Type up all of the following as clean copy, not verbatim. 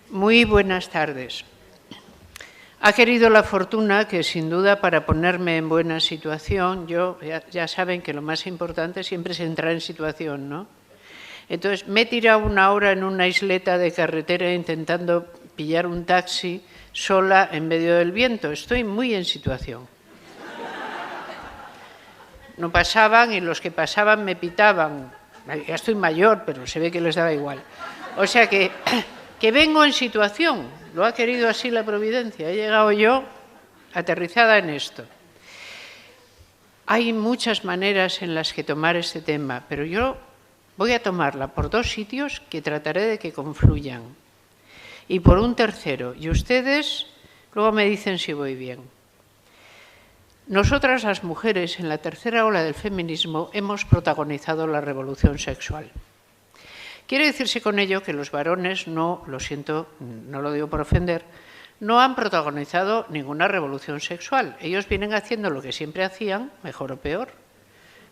Muy buenas tardes. Ha querido la fortuna que, sin duda, para ponerme en buena situación, ya saben que lo más importante siempre es entrar en situación, ¿no? Entonces, me he tirado una hora en una isleta de carretera intentando pillar un taxi sola en medio del viento. Estoy muy en situación. No pasaban y los que pasaban me pitaban. Ya estoy mayor, pero se ve que les daba igual. O sea que vengo en situación. Lo ha querido así la providencia. He llegado yo aterrizada en esto. Hay muchas maneras en las que tomar este tema, pero yo voy a tomarla por dos sitios que trataré de que confluyan. Y por un tercero. Y ustedes luego me dicen si voy bien. Nosotras, las mujeres, en la tercera ola del feminismo, hemos protagonizado la revolución sexual. Quiere decirse con ello que los varones no, lo siento, no lo digo por ofender, no han protagonizado ninguna revolución sexual. Ellos vienen haciendo lo que siempre hacían, mejor o peor,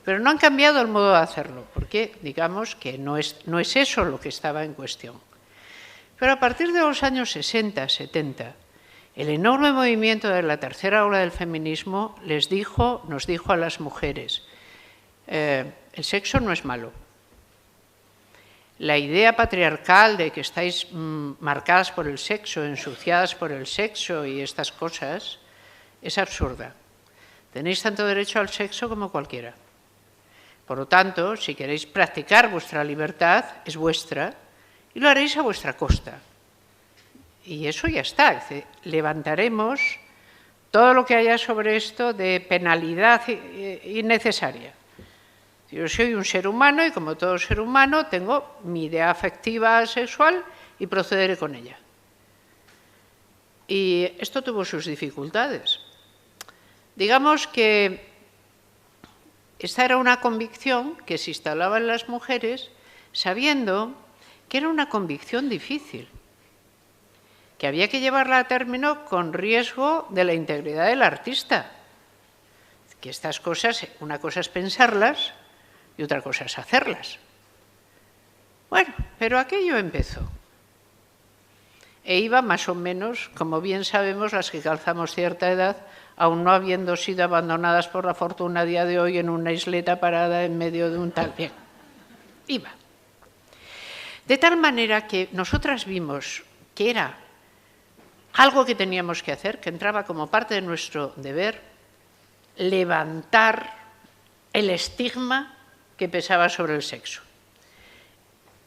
pero no han cambiado el modo de hacerlo, porque digamos que no es eso lo que estaba en cuestión. Pero a partir de los años 60, 70, el enorme movimiento de la tercera ola del feminismo nos dijo a las mujeres, el sexo no es malo. La idea patriarcal de que estáis marcadas por el sexo, ensuciadas por el sexo y estas cosas, es absurda. Tenéis tanto derecho al sexo como cualquiera. Por lo tanto, si queréis practicar vuestra libertad, es vuestra y lo haréis a vuestra costa. Y eso ya está. Levantaremos todo lo que haya sobre esto de penalidad innecesaria. Yo soy un ser humano y como todo ser humano tengo mi idea afectiva sexual y procederé con ella. Y esto tuvo sus dificultades. Digamos que esta era una convicción que se instalaba en las mujeres sabiendo que era una convicción difícil, que había que llevarla a término con riesgo de la integridad del artista. Que estas cosas, una cosa es pensarlas y otra cosa es hacerlas. Bueno, pero aquello empezó. E iba más o menos, como bien sabemos, las que calzamos cierta edad, aún no habiendo sido abandonadas por la fortuna a día de hoy en una isleta parada en medio de un tal bien. Iba. De tal manera que nosotras vimos que era algo que teníamos que hacer, que entraba como parte de nuestro deber, levantar el estigma que pesaba sobre el sexo.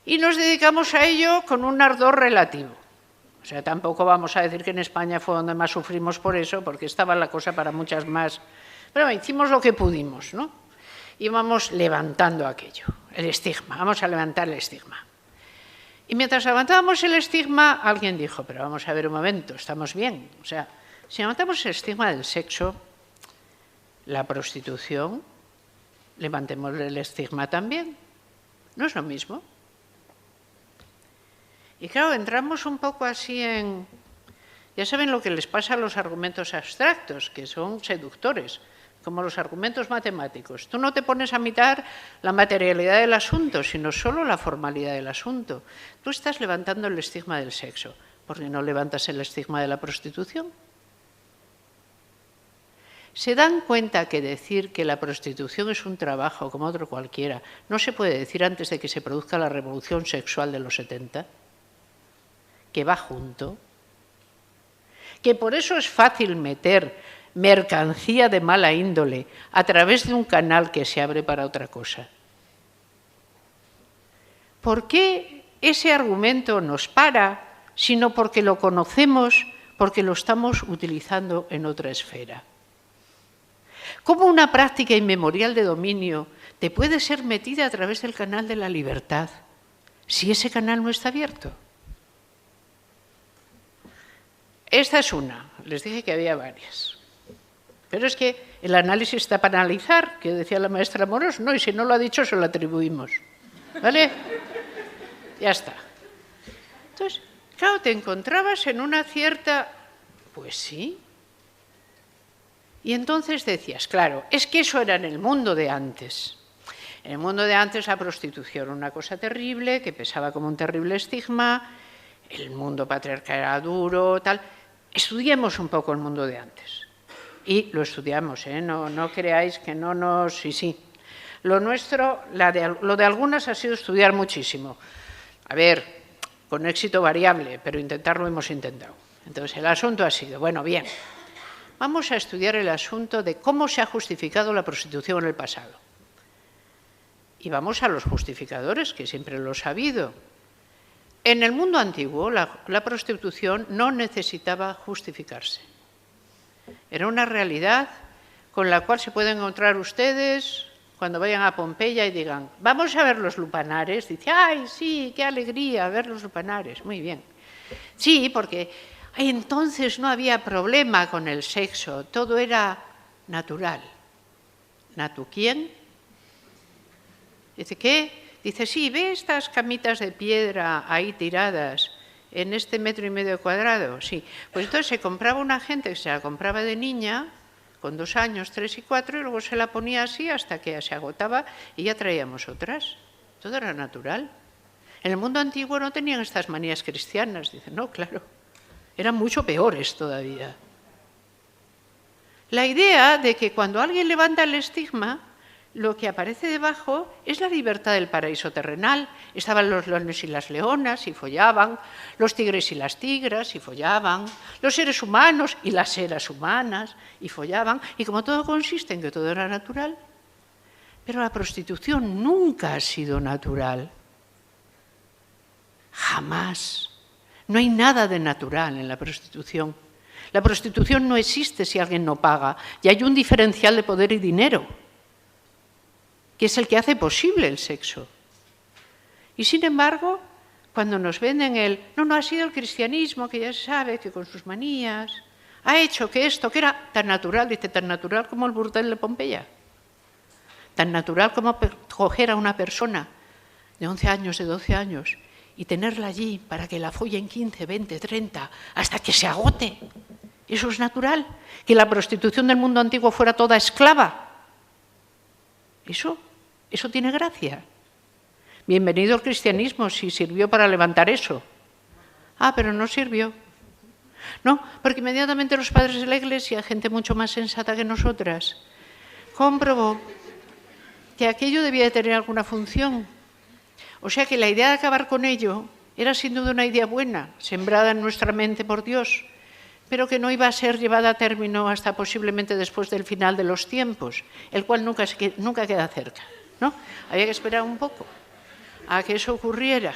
Y nos dedicamos a ello con un ardor relativo. O sea, tampoco vamos a decir que en España fue donde más sufrimos por eso, porque estaba la cosa para muchas más. Pero hicimos lo que pudimos, ¿no? Íbamos levantando aquello, el estigma. Vamos a levantar el estigma. Y mientras levantábamos el estigma, alguien dijo, pero vamos a ver un momento, estamos bien. O sea, si levantamos el estigma del sexo, la prostitución, levantemos el estigma también. ¿No es lo mismo? Y claro, entramos un poco así en... Ya saben lo que les pasa a los argumentos abstractos, que son seductores, como los argumentos matemáticos. Tú no te pones a mirar la materialidad del asunto, sino solo la formalidad del asunto. Tú estás levantando el estigma del sexo. ¿Por qué no levantas el estigma de la prostitución? ¿Se dan cuenta que decir que la prostitución es un trabajo como otro cualquiera no se puede decir antes de que se produzca la revolución sexual de los 70? Que va junto. Que por eso es fácil meter mercancía de mala índole a través de un canal que se abre para otra cosa. ¿Por qué ese argumento nos para, sino porque lo conocemos, porque lo estamos utilizando en otra esfera? ¿Cómo una práctica inmemorial de dominio te puede ser metida a través del canal de la libertad si ese canal no está abierto? Esta es una, les dije que había varias. Pero es que el análisis está para analizar, que decía la maestra Moros, no, y si no lo ha dicho, se lo atribuimos. ¿Vale? Ya está. Entonces, claro, te encontrabas en una cierta... Pues sí. Y entonces decías, claro, es que eso era en el mundo de antes. En el mundo de antes la prostitución era una cosa terrible, que pesaba como un terrible estigma, el mundo patriarcal era duro, tal. Estudiemos un poco el mundo de antes. Y lo estudiamos, ¿eh? No creáis que no nos... Sí. Lo nuestro, lo de algunas ha sido estudiar muchísimo. A ver, con éxito variable, pero intentarlo hemos intentado. Entonces, el asunto ha sido, bueno, bien, vamos a estudiar el asunto de cómo se ha justificado la prostitución en el pasado. Y vamos a los justificadores, que siempre los ha habido. En el mundo antiguo, la prostitución no necesitaba justificarse. Era una realidad con la cual se pueden encontrar ustedes cuando vayan a Pompeya y digan, vamos a ver los lupanares. Dice, ¡ay, sí, qué alegría ver los lupanares! Muy bien. Sí, porque entonces no había problema con el sexo, todo era natural. ¿Natu quién? Dice, ¿qué? Dice, sí, ¿ve estas camitas de piedra ahí tiradas en este 1,5 metros cuadrados? Sí. Pues entonces se compraba una gente que se la compraba de niña, con 2 años, 3 y 4, y luego se la ponía así hasta que se agotaba y ya traíamos otras. Todo era natural. En el mundo antiguo no tenían estas manías cristianas. Dicen, no, claro, eran mucho peores todavía. La idea de que cuando alguien levanta el estigma, lo que aparece debajo es la libertad del paraíso terrenal. Estaban los leones y las leonas y follaban, los tigres y las tigras y follaban, los seres humanos y las seras humanas y follaban. Y como todo consiste en que todo era natural, pero la prostitución nunca ha sido natural. Jamás. No hay nada de natural en la prostitución. La prostitución no existe si alguien no paga. Y hay un diferencial de poder y dinero, que es el que hace posible el sexo. Y sin embargo, cuando nos venden no ha sido el cristianismo, que ya se sabe, que con sus manías, ha hecho que esto, que era tan natural, dice, tan natural como el burdel de Pompeya, tan natural como coger a una persona de 11 años, de 12 años, y tenerla allí para que la follen 15, 20, 30, hasta que se agote. Eso es natural. Que la prostitución del mundo antiguo fuera toda esclava. Eso tiene gracia. Bienvenido al cristianismo, si sirvió para levantar eso. Ah, pero no sirvió. No, porque inmediatamente los padres de la Iglesia, gente mucho más sensata que nosotras, comprobó que aquello debía de tener alguna función. O sea que la idea de acabar con ello era sin duda una idea buena, sembrada en nuestra mente por Dios, pero que no iba a ser llevada a término hasta posiblemente después del final de los tiempos, el cual nunca queda cerca, ¿no? Había que esperar un poco a que eso ocurriera.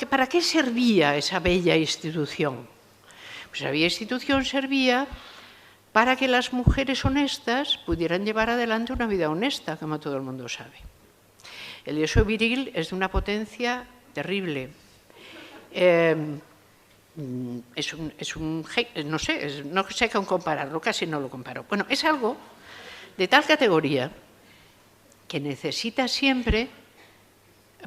¿Para qué servía esa bella institución? Pues esa bella institución servía para que las mujeres honestas pudieran llevar adelante una vida honesta, como todo el mundo sabe. El deseo viril es de una potencia terrible. No sé cómo compararlo, casi no lo comparo. Bueno, es algo de tal categoría que necesita siempre...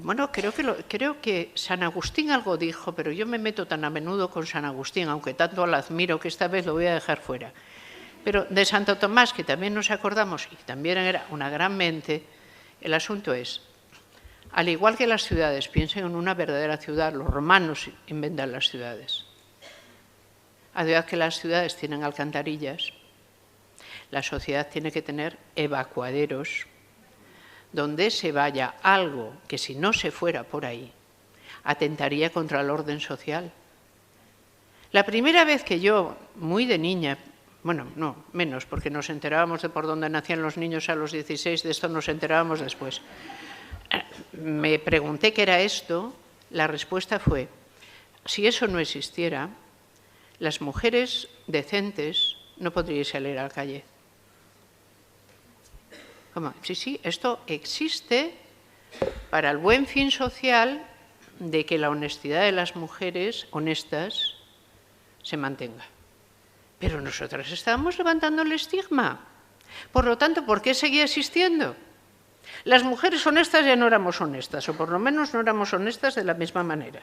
Bueno, creo que San Agustín algo dijo, pero yo me meto tan a menudo con San Agustín, aunque tanto lo admiro que esta vez lo voy a dejar fuera. Pero de Santo Tomás, que también nos acordamos y también era una gran mente, el asunto es, al igual que las ciudades piensen en una verdadera ciudad, los romanos inventan las ciudades. A medida que las ciudades tienen alcantarillas, la sociedad tiene que tener evacuaderos, donde se vaya algo que si no se fuera por ahí, atentaría contra el orden social. La primera vez que yo, muy de niña, bueno, no, menos, porque nos enterábamos de por dónde nacían los niños a los 16, de esto nos enterábamos después, me pregunté qué era esto, la respuesta fue, si eso no existiera, las mujeres decentes no podrían salir a la calle. ¿Cómo? Sí, esto existe para el buen fin social de que la honestidad de las mujeres honestas se mantenga. Pero nosotras estábamos levantando el estigma. Por lo tanto, ¿por qué seguía existiendo? Las mujeres honestas ya no éramos honestas, o por lo menos no éramos honestas de la misma manera.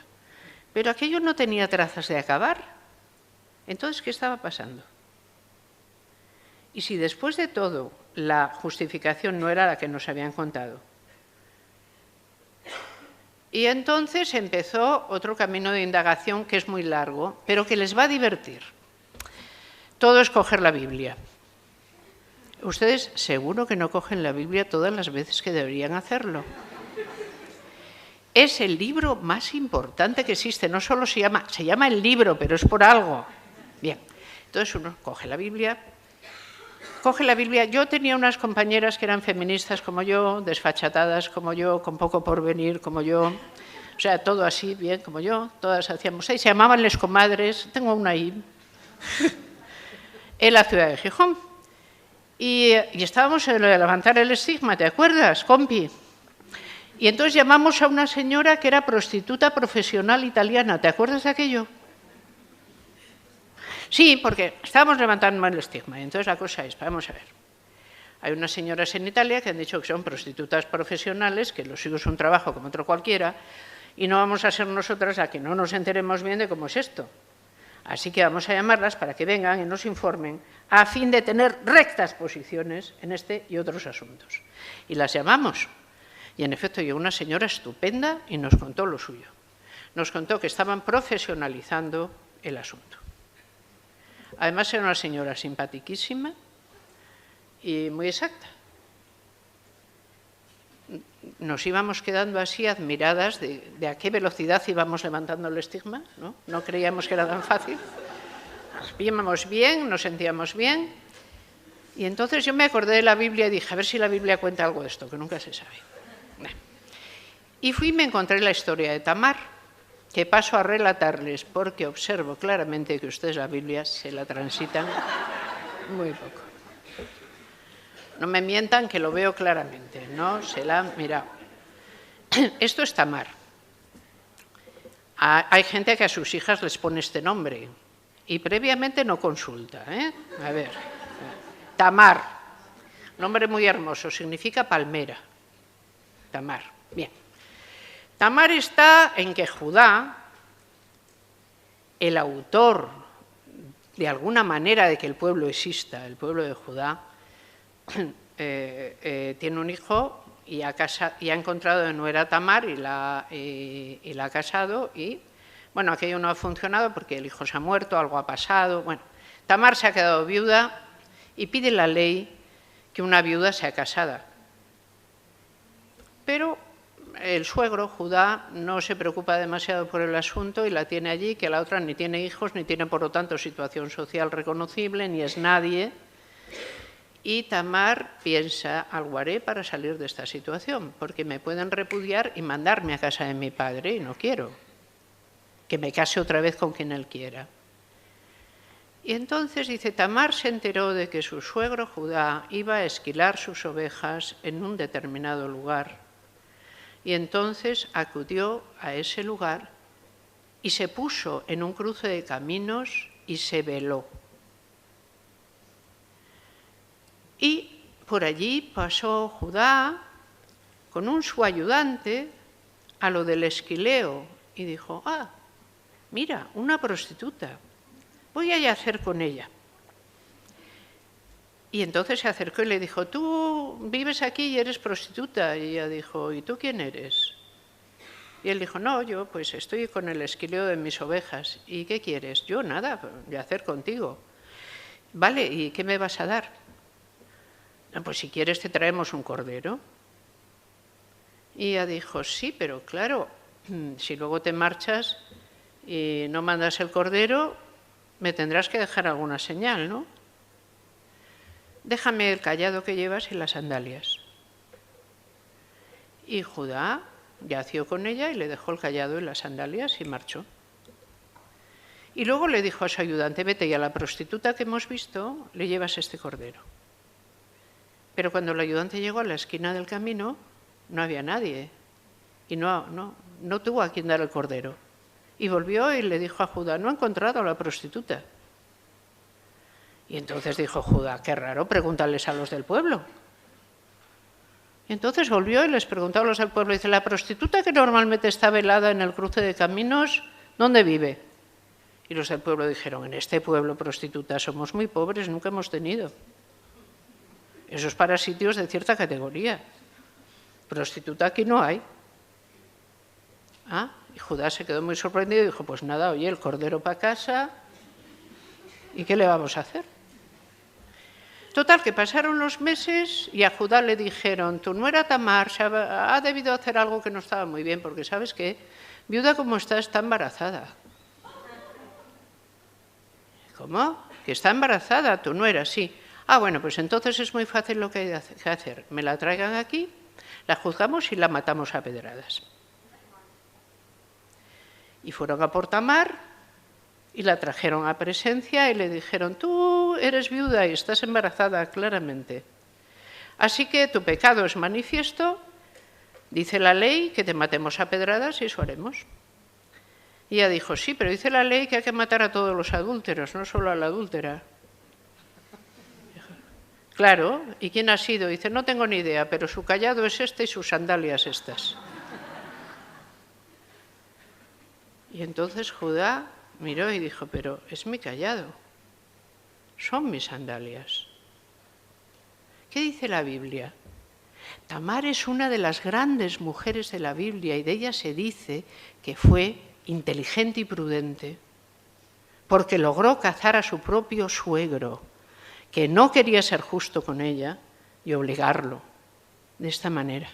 Pero aquello no tenía trazas de acabar. Entonces, ¿qué estaba pasando? Y si después de todo la justificación no era la que nos habían contado, Y entonces empezó otro camino de indagación que es muy largo, pero que les va a divertir. Todo es coger la Biblia. Ustedes seguro que no cogen la Biblia todas las veces que deberían hacerlo. Es el libro más importante que existe, no solo se llama el libro, pero es por algo. Bien, entonces uno coge la Biblia. Yo tenía unas compañeras que eran feministas como yo, desfachatadas como yo, con poco porvenir como yo, o sea, todo así, bien como yo, todas hacíamos ahí, se llamaban les comadres, tengo una ahí, en la ciudad de Gijón. Y estábamos en lo de levantar el estigma, ¿te acuerdas, compi? Y entonces llamamos a una señora que era prostituta profesional italiana, ¿te acuerdas de aquello? Sí, porque estábamos levantando el estigma. Y entonces la cosa es, vamos a ver, hay unas señoras en Italia que han dicho que son prostitutas profesionales, que lo suyo es un trabajo como otro cualquiera, y no vamos a ser nosotras las que no nos enteremos bien de cómo es esto. Así que vamos a llamarlas para que vengan y nos informen a fin de tener rectas posiciones en este y otros asuntos. Y las llamamos. Y en efecto llegó una señora estupenda y nos contó lo suyo. Nos contó que estaban profesionalizando el asunto. Además era una señora simpatiquísima y muy exacta. Nos íbamos quedando así admiradas de a qué velocidad íbamos levantando el estigma, ¿no? No creíamos que era tan fácil. Nos víamos bien, nos sentíamos bien. Y entonces yo me acordé de la Biblia y dije, a ver si la Biblia cuenta algo de esto, que nunca se sabe. Y fui y me encontré la historia de Tamar, que paso a relatarles porque observo claramente que ustedes la Biblia se la transitan muy poco. No me mientan que lo veo claramente, no se la han mirado. Esto es Tamar. Hay gente que a sus hijas les pone este nombre y previamente no consulta. A ver, Tamar, nombre muy hermoso, significa palmera. Tamar, bien. Tamar está en que Judá, el autor de alguna manera de que el pueblo exista, el pueblo de Judá, tiene un hijo y ha encontrado de nuera a Tamar y la ha casado y, bueno, aquello no ha funcionado porque el hijo se ha muerto, algo ha pasado. Bueno, Tamar se ha quedado viuda y pide la ley que una viuda sea casada. Pero el suegro, Judá, no se preocupa demasiado por el asunto y la tiene allí, que la otra ni tiene hijos, ni tiene, por lo tanto, situación social reconocible, ni es nadie. Y Tamar piensa, algo haré para salir de esta situación, porque me pueden repudiar y mandarme a casa de mi padre, y no quiero que me case otra vez con quien él quiera. Y entonces, dice, Tamar se enteró de que su suegro Judá iba a esquilar sus ovejas en un determinado lugar. Y entonces acudió a ese lugar y se puso en un cruce de caminos y se veló. Y por allí pasó Judá con su ayudante a lo del esquileo y dijo, mira, una prostituta, voy a yacer con ella. Y entonces se acercó y le dijo, tú vives aquí y eres prostituta. Y ella dijo, ¿y tú quién eres? Y él dijo, no, yo pues estoy con el esquileo de mis ovejas. ¿Y qué quieres? Yo nada, yacer contigo. Vale, ¿y qué me vas a dar? No, pues si quieres te traemos un cordero. Y ella dijo, sí, pero claro, si luego te marchas y no mandas el cordero, me tendrás que dejar alguna señal, ¿no? Déjame el cayado que llevas y las sandalias. Y Judá yació con ella y le dejó el cayado y las sandalias y marchó. Y luego le dijo a su ayudante, vete y a la prostituta que hemos visto le llevas este cordero. Pero cuando el ayudante llegó a la esquina del camino, no había nadie y no tuvo a quien dar el cordero. Y volvió y le dijo a Judá, no he encontrado a la prostituta. Y entonces dijo Judá, qué raro, pregúntales a los del pueblo. Y entonces volvió y les preguntó a los del pueblo, dice, la prostituta que normalmente está velada en el cruce de caminos, ¿dónde vive? Y los del pueblo dijeron, en este pueblo prostitutas somos muy pobres, nunca hemos tenido. Eso es para sitios de cierta categoría. Prostituta aquí no hay. ¿Ah? Y Judá se quedó muy sorprendido y dijo, pues nada, oye, el cordero para casa, ¿y qué le vamos a hacer? Total, que pasaron los meses y a Judá le dijeron, tu nuera Tamar ha debido hacer algo que no estaba muy bien, porque ¿sabes qué? Viuda como está embarazada. ¿Cómo? Que está embarazada, tu nuera, sí. Ah, bueno, pues entonces es muy fácil lo que hay que hacer. Me la traigan aquí, la juzgamos y la matamos a pedradas. Y fueron a por Tamar y la trajeron a presencia y le dijeron, tú eres viuda y estás embarazada claramente. Así que tu pecado es manifiesto, dice la ley que te matemos a pedradas y eso haremos. Y ella dijo, sí, pero dice la ley que hay que matar a todos los adúlteros, no solo a la adúltera. Claro, ¿y quién ha sido? Dice, no tengo ni idea, pero su cayado es este y sus sandalias estas. Y entonces Judá miró y dijo, pero es mi cayado, son mis sandalias. ¿Qué dice la Biblia? Tamar es una de las grandes mujeres de la Biblia y de ella se dice que fue inteligente y prudente, porque logró cazar a su propio suegro, que no quería ser justo con ella, y obligarlo de esta manera.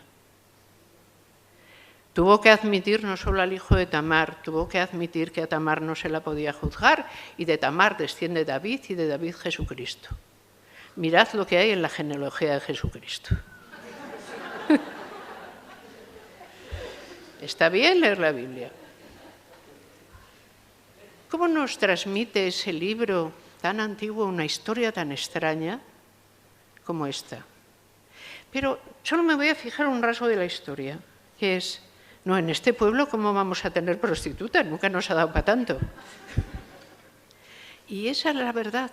Tuvo que admitir no solo al hijo de Tamar, tuvo que admitir que a Tamar no se la podía juzgar, y de Tamar desciende David y de David Jesucristo. Mirad lo que hay en la genealogía de Jesucristo. Está bien leer la Biblia. ¿Cómo nos transmite ese libro tan antiguo una historia tan extraña como esta? Pero solo me voy a fijar un rasgo de la historia, que es, no, en este pueblo, ¿cómo vamos a tener prostitutas? Nunca nos ha dado para tanto. Y esa es la verdad.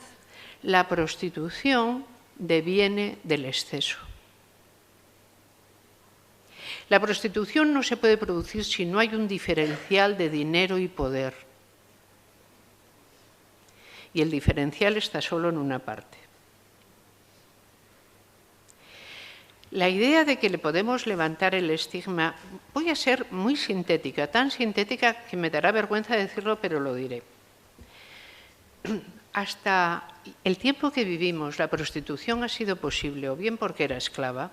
La prostitución deviene del exceso. La prostitución no se puede producir si no hay un diferencial de dinero y poder. Y el diferencial está solo en una parte. La idea de que le podemos levantar el estigma, voy a ser muy sintética, tan sintética que me dará vergüenza decirlo, pero lo diré. Hasta el tiempo que vivimos, la prostitución ha sido posible, o bien porque era esclava,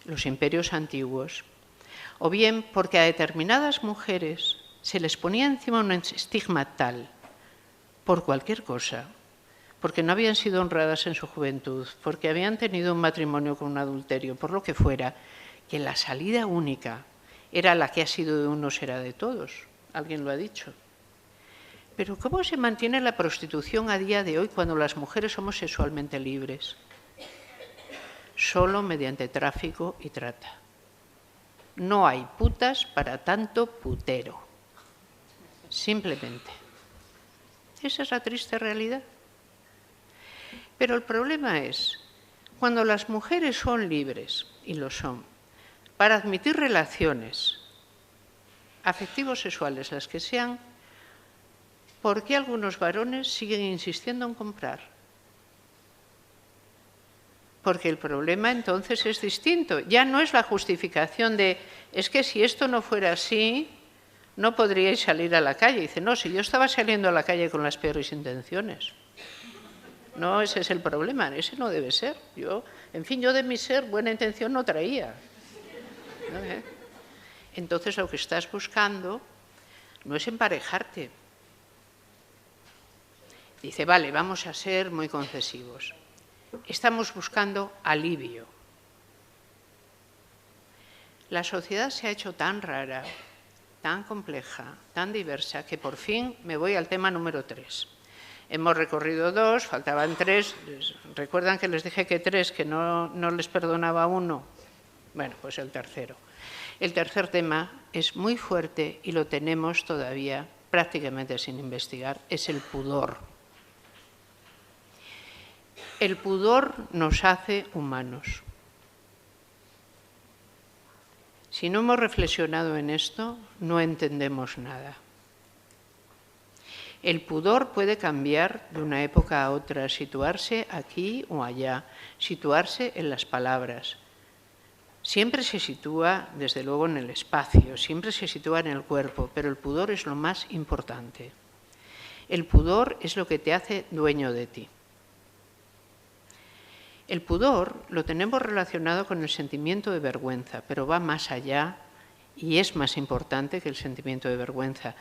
los imperios antiguos, o bien porque a determinadas mujeres se les ponía encima un estigma tal, por cualquier cosa, porque no habían sido honradas en su juventud, porque habían tenido un matrimonio con un adulterio, por lo que fuera, que la salida única era la que ha sido de unos, será de todos. Alguien lo ha dicho. Pero ¿cómo se mantiene la prostitución a día de hoy cuando las mujeres somos sexualmente libres? Solo mediante tráfico y trata. No hay putas para tanto putero. Simplemente. Esa es la triste realidad. Pero el problema es, cuando las mujeres son libres, y lo son, para admitir relaciones afectivos sexuales, las que sean, ¿por qué algunos varones siguen insistiendo en comprar? Porque el problema entonces es distinto. Ya no es la justificación de, es que si esto no fuera así, no podríais salir a la calle. Dice, no, si yo estaba saliendo a la calle con las peores intenciones. No, ese es el problema, ese no debe ser. Yo de mi ser, buena intención no traía. ¿No? Entonces lo que estás buscando no es emparejarte. Dice, vale, vamos a ser muy concesivos. Estamos buscando alivio. La sociedad se ha hecho tan rara, tan compleja, tan diversa, que por fin me voy al tema número 3. Hemos recorrido 2, faltaban 3. ¿Recuerdan que les dije que 3, que no les perdonaba uno? Bueno, pues el tercero. El tercer tema es muy fuerte y lo tenemos todavía prácticamente sin investigar, es el pudor. El pudor nos hace humanos. Si no hemos reflexionado en esto, no entendemos nada. El pudor puede cambiar de una época a otra, situarse aquí o allá, situarse en las palabras. siempre se sitúa, desde luego, en el espacio, siempre se sitúa en el cuerpo, pero el pudor es lo más importante. El pudor es lo que te hace dueño de ti. El pudor lo tenemos relacionado con el sentimiento de vergüenza, pero va más allá y es más importante que el sentimiento de vergüenza.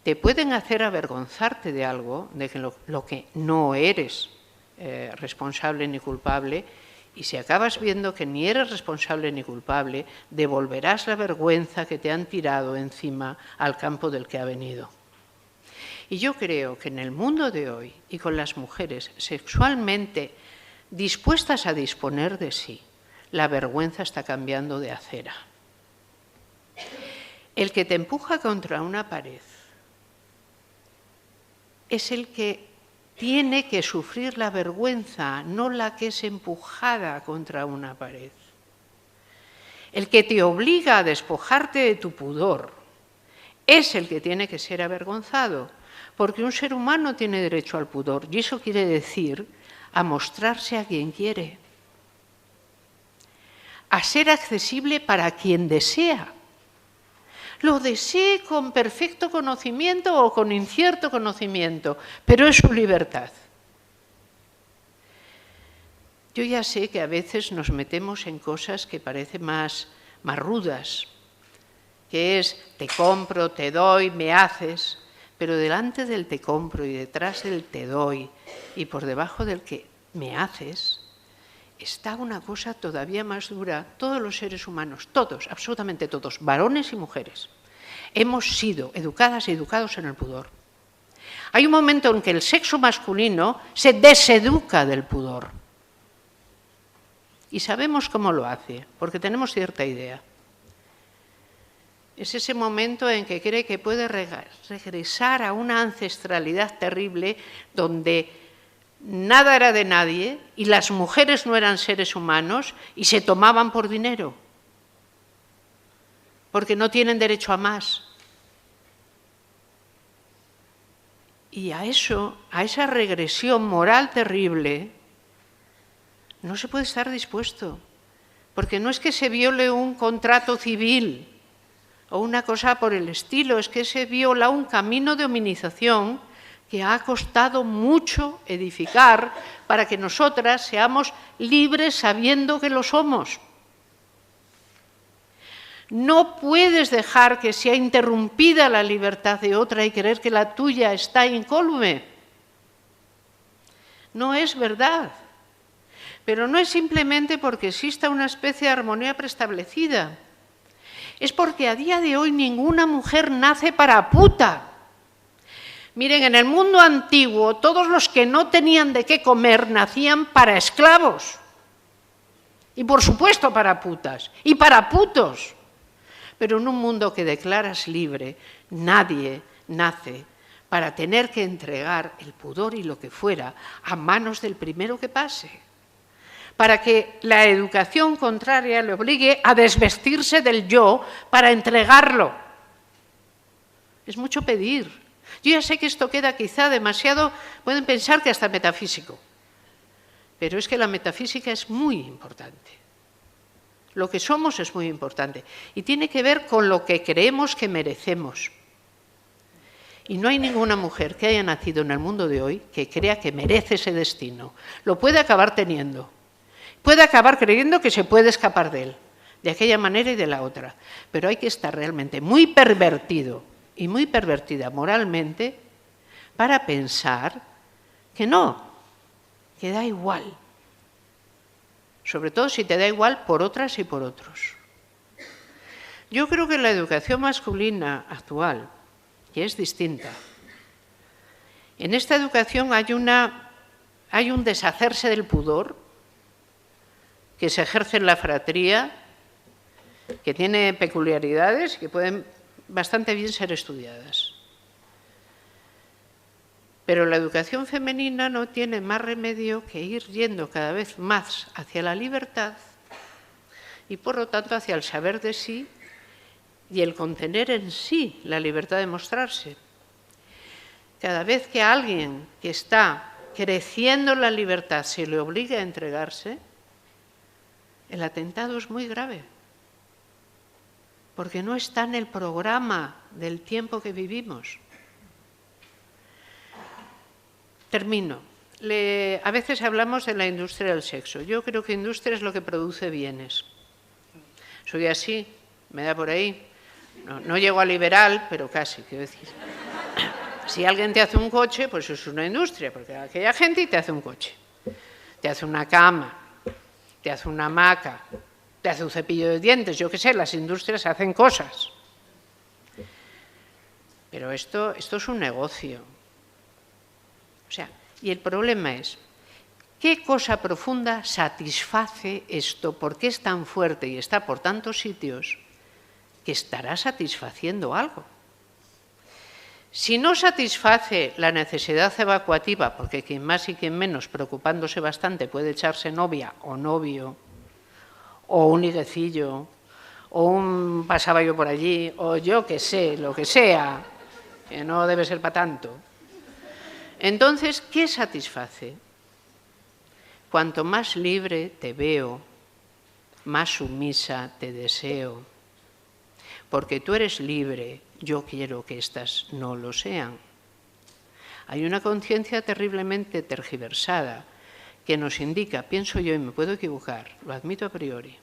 Te pueden hacer avergonzarte de algo, de que lo que no eres responsable ni culpable, y si acabas viendo que ni eres responsable ni culpable, devolverás la vergüenza que te han tirado encima al campo del que ha venido. Y yo creo que en el mundo de hoy, y con las mujeres sexualmente dispuestas a disponer de sí, la vergüenza está cambiando de acera. El que te empuja contra una pared es el que tiene que sufrir la vergüenza, no la que es empujada contra una pared. El que te obliga a despojarte de tu pudor es el que tiene que ser avergonzado, porque un ser humano tiene derecho al pudor, y eso quiere decir a mostrarse a quien quiere, a ser accesible para quien desea. Lo desee con perfecto conocimiento o con incierto conocimiento, pero es su libertad. Yo ya sé que a veces nos metemos en cosas que parecen más rudas, que es te compro, te doy, me haces, pero delante del te compro y detrás del te doy y por debajo del que me haces, está una cosa todavía más dura. Todos los seres humanos, todos, absolutamente todos, varones y mujeres, hemos sido educadas y educados en el pudor. Hay un momento en que el sexo masculino se deseduca del pudor. Y sabemos cómo lo hace, porque tenemos cierta idea. Es ese momento en que cree que puede regresar a una ancestralidad terrible donde nada era de nadie y las mujeres no eran seres humanos y se tomaban por dinero, porque no tienen derecho a más. Y a esa regresión moral terrible, no se puede estar dispuesto, porque no es que se viole un contrato civil o una cosa por el estilo, es que se viola un camino de hominización que ha costado mucho edificar para que nosotras seamos libres sabiendo que lo somos. No puedes dejar que sea interrumpida la libertad de otra y creer que la tuya está incólume. No es verdad. Pero no es simplemente porque exista una especie de armonía preestablecida. Es porque a día de hoy ninguna mujer nace para puta. Miren, en el mundo antiguo, todos los que no tenían de qué comer nacían para esclavos. Y por supuesto para putas. Y para putos. Pero en un mundo que declaras libre, nadie nace para tener que entregar el pudor y lo que fuera a manos del primero que pase. Para que la educación contraria le obligue a desvestirse del yo para entregarlo. Es mucho pedir. Yo ya sé que esto queda quizá demasiado, pueden pensar que hasta metafísico, pero es que la metafísica es muy importante. Lo que somos es muy importante y tiene que ver con lo que creemos que merecemos. Y no hay ninguna mujer que haya nacido en el mundo de hoy que crea que merece ese destino. Lo puede acabar teniendo. Puede acabar creyendo que se puede escapar de él, de aquella manera y de la otra. Pero hay que estar realmente muy pervertido y muy pervertida moralmente para pensar que no, que da igual. Sobre todo si te da igual por otras y por otros. Yo creo que la educación masculina actual, que es distinta, en esta educación hay un deshacerse del pudor que se ejerce en la fratría, que tiene peculiaridades que pueden bastante bien ser estudiadas. Pero la educación femenina no tiene más remedio que ir yendo cada vez más hacia la libertad y, por lo tanto, hacia el saber de sí y el contener en sí la libertad de mostrarse. Cada vez que a alguien que está creciendo en la libertad se le obliga a entregarse, el atentado es muy grave. porque no está en el programa del tiempo que vivimos. Termino. A veces hablamos de la industria del sexo. Yo creo que industria es lo que produce bienes. Soy así, me da por ahí. No llego a liberal, pero casi, quiero decir. Si alguien te hace un coche, pues es una industria, porque aquella gente te hace un coche. Te hace una cama, te hace una hamaca, te hace un cepillo de dientes, yo qué sé, las industrias hacen cosas. Pero esto es un negocio. O sea, y el problema es, ¿qué cosa profunda satisface esto? ¿Por qué es tan fuerte y está por tantos sitios que estará satisfaciendo algo? Si no satisface la necesidad evacuativa, porque quien más y quien menos, preocupándose bastante, puede echarse novia o novio, o un liguecillo, o un pasaba yo por allí, o yo qué sé, lo que sea, que no debe ser para tanto. Entonces, ¿qué satisface? Cuanto más libre te veo, más sumisa te deseo, porque tú eres libre, yo quiero que éstas no lo sean. Hay una conciencia terriblemente tergiversada que nos indica, pienso yo y me puedo equivocar, lo admito a priori,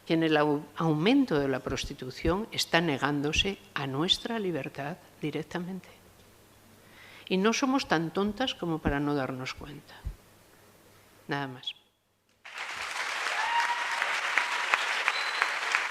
que en el aumento de la prostitución está negándose a nuestra libertad directamente. Y no somos tan tontas como para no darnos cuenta. Nada más.